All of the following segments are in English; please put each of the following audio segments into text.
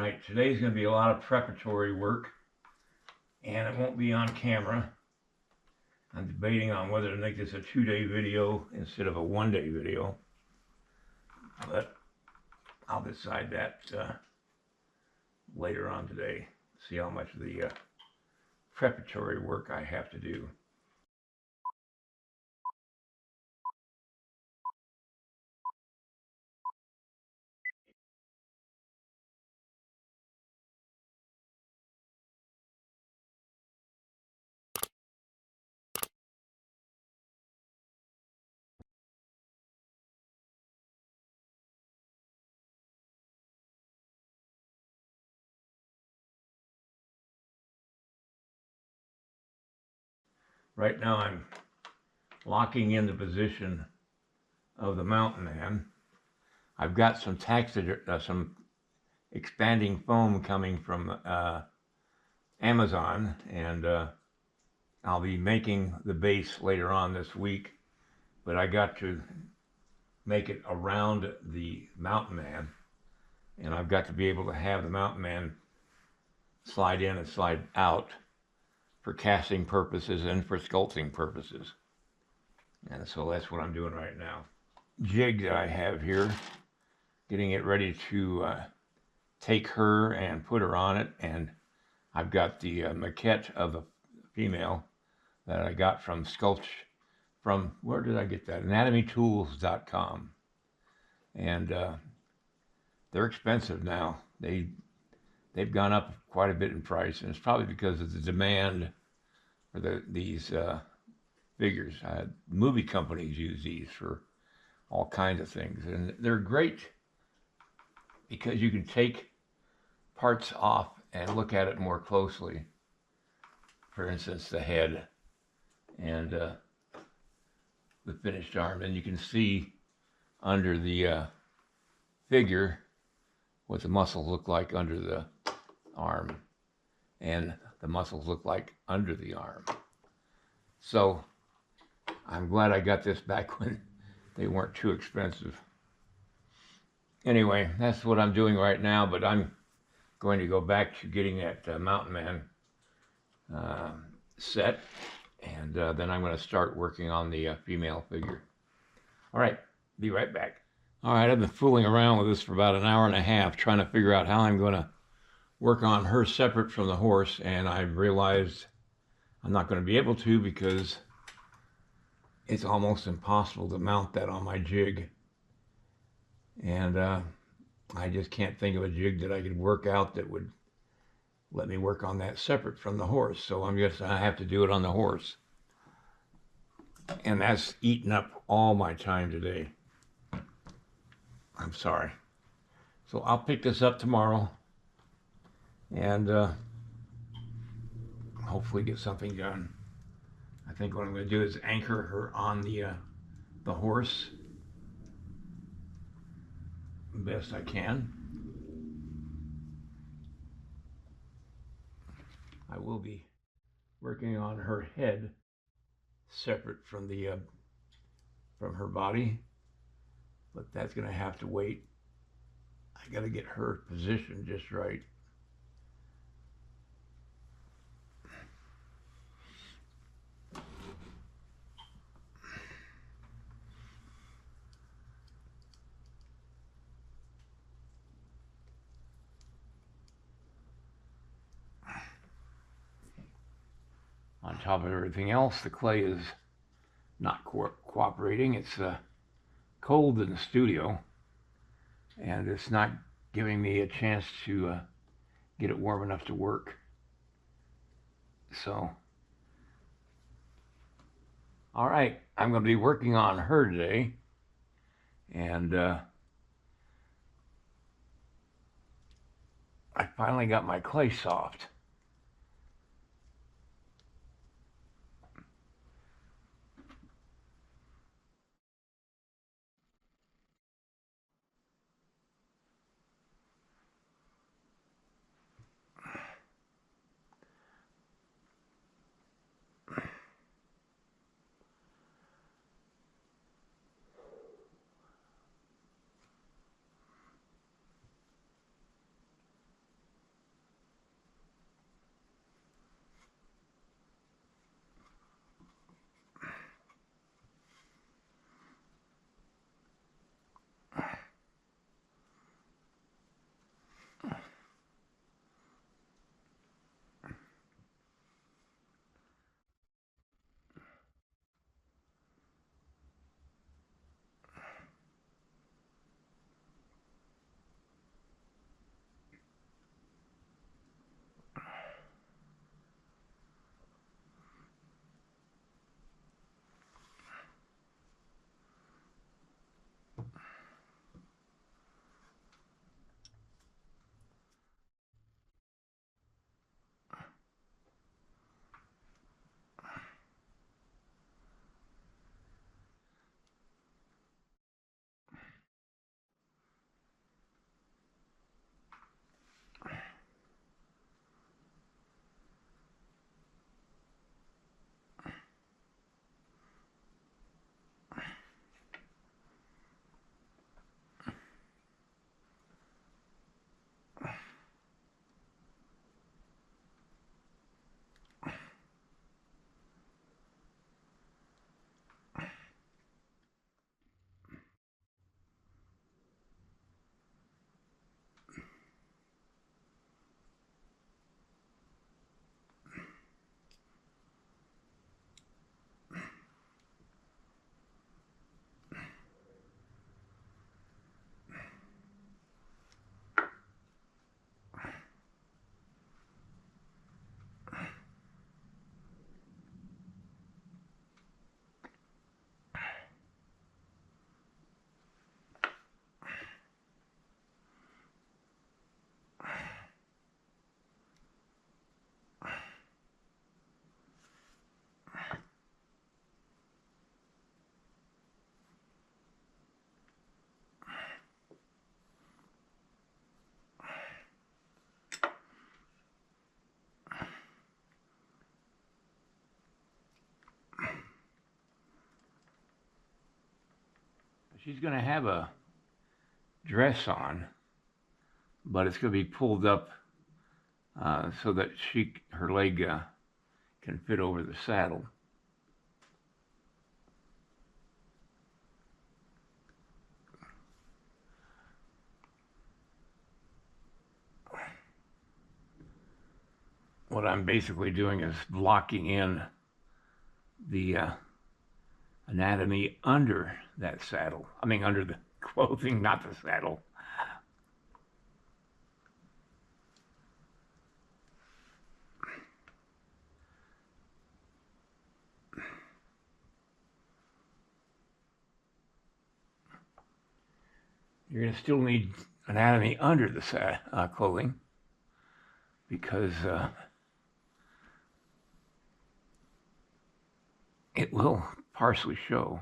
Alright, today's going to be a lot of preparatory work, and it won't be on camera. I'm debating on whether to make this a 2-day video instead of a 1-day video, but I'll decide that later on today. See how much of the preparatory work I have to do. Right now I'm locking in the position of the mountain man. I've got some some expanding foam coming from Amazon, and I'll be making the base later on this week, but I got to make it around the mountain man, and I've got to be able to have the mountain man slide in and slide out for casting purposes and for sculpting purposes. And so that's what I'm doing right now. Jig that I have here, getting it ready to take her and put her on it. And I've got the maquette of the female that I got from Sculpt, from, where did I get that? anatomytools.com. And they're expensive now. They've gone up quite a bit in price, and it's probably because of the demand for these figures. Movie companies use these for all kinds of things, and they're great because you can take parts off and look at it more closely. For instance, the head and the finished arm, and you can see under the figure what the muscles look like under the arm, and the muscles look like under the arm. So I'm glad I got this back when they weren't too expensive. Anyway, that's what I'm doing right now, but I'm going to go back to getting that mountain man set, and then I'm going to start working on the female figure. All right, be right back. All right, I've been fooling around with this for about an hour and a half, trying to figure out how I'm going to work on her separate from the horse, and I realized I'm not going to be able to because it's almost impossible to mount that on my jig. And I just can't think of a jig that I could work out that would let me work on that separate from the horse. So I have to do it on the horse. And that's eaten up all my time today. I'm sorry. So I'll pick this up tomorrow and hopefully get something done. I think what I'm going to do is anchor her on the horse best I can. I will be working on her head separate from the from her body, but that's going to have to wait. I got to get her positioned just right. On top of everything else, the clay is not cooperating. It's cold in the studio, and it's not giving me a chance to get it warm enough to work. So, all right, I'm going to be working on her today, and I finally got my clay soft. she's going to have a dress on, but it's going to be pulled up so that her leg can fit over the saddle. What I'm basically doing is blocking in the anatomy under that saddle. I mean, under the clothing, not the saddle. You're going to still need anatomy under the clothing because it will partially show.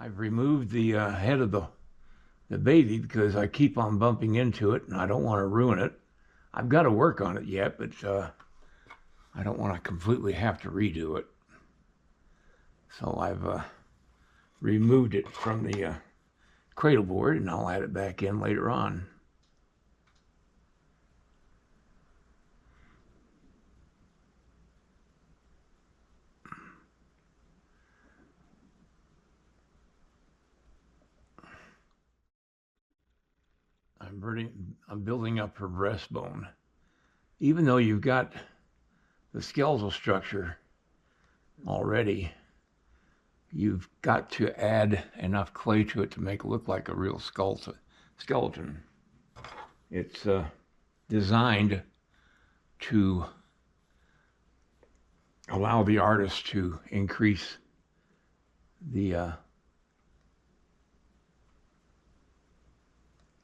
I've removed the head of the baby because I keep on bumping into it and I don't want to ruin it. I've got to work on it yet, but I don't want to completely have to redo it. So I've removed it from the cradle board and I'll add it back in later on. I'm building up her breastbone. Even though you've got the skeletal structure already, you've got to add enough clay to it to make it look like a real skeleton. It's designed to allow the artist to increase the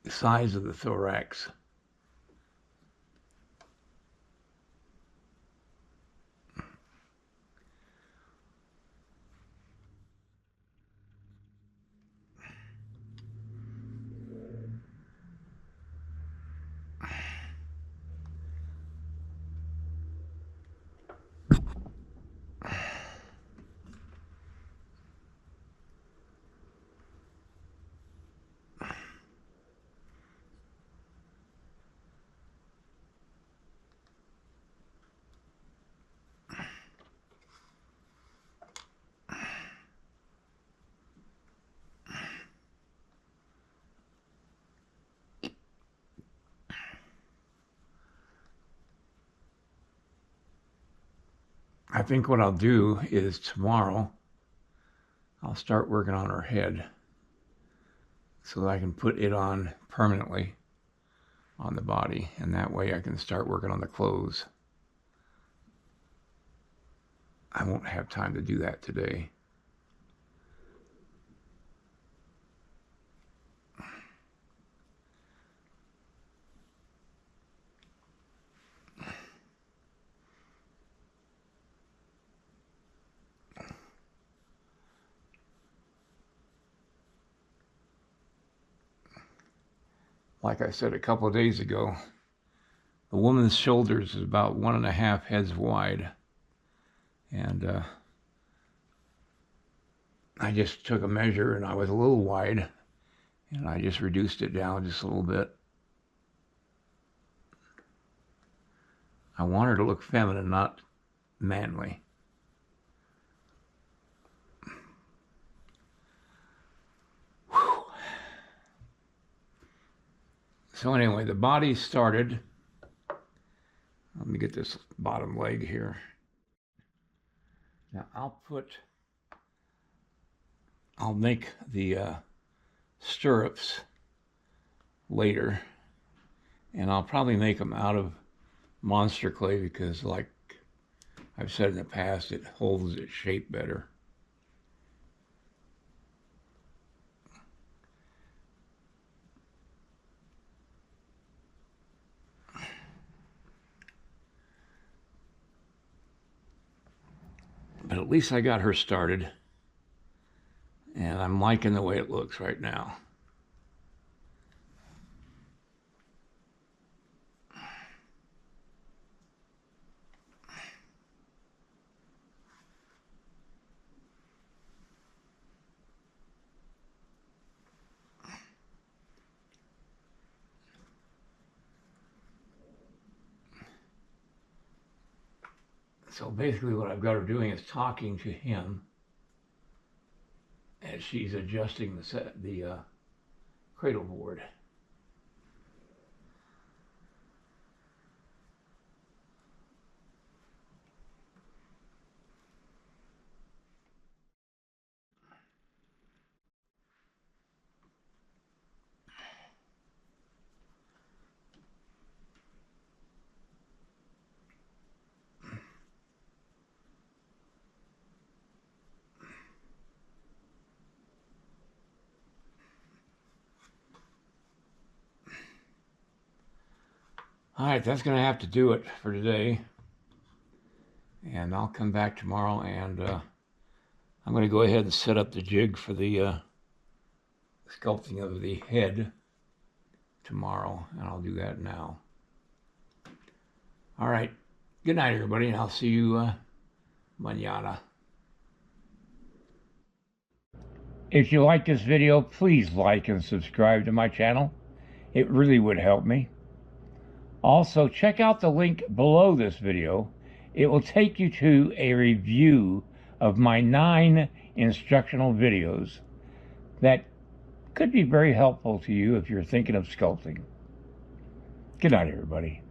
size of the thorax. think what I'll do is tomorrow I'll start working on her head so that I can put it on permanently on the body, and that way I can start working on the clothes. I won't have time to do that today. Like I said a couple of days ago, the woman's shoulders is about 1.5 heads wide. And I just took a measure and I was a little wide, and I just reduced it down just a little bit. I want her to look feminine, not manly. Whew. So anyway, the body started. Let me get this bottom leg here. Now I'll make the stirrups later, and I'll probably make them out of monster clay because, like I've said in the past, it holds its shape better. But at least I got her started, and I'm liking the way it looks right now. So basically what I've got her doing is talking to him as she's adjusting the cradle board. All right, that's going to have to do it for today. And I'll come back tomorrow, and I'm going to go ahead and set up the jig for the sculpting of the head tomorrow, and I'll do that now. All right, good night, everybody, and I'll see you mañana. If you like this video, please like and subscribe to my channel. It really would help me. Also, check out the link below this video. It will take you to a review of my 9 instructional videos that could be very helpful to you if you're thinking of sculpting. Good night, everybody.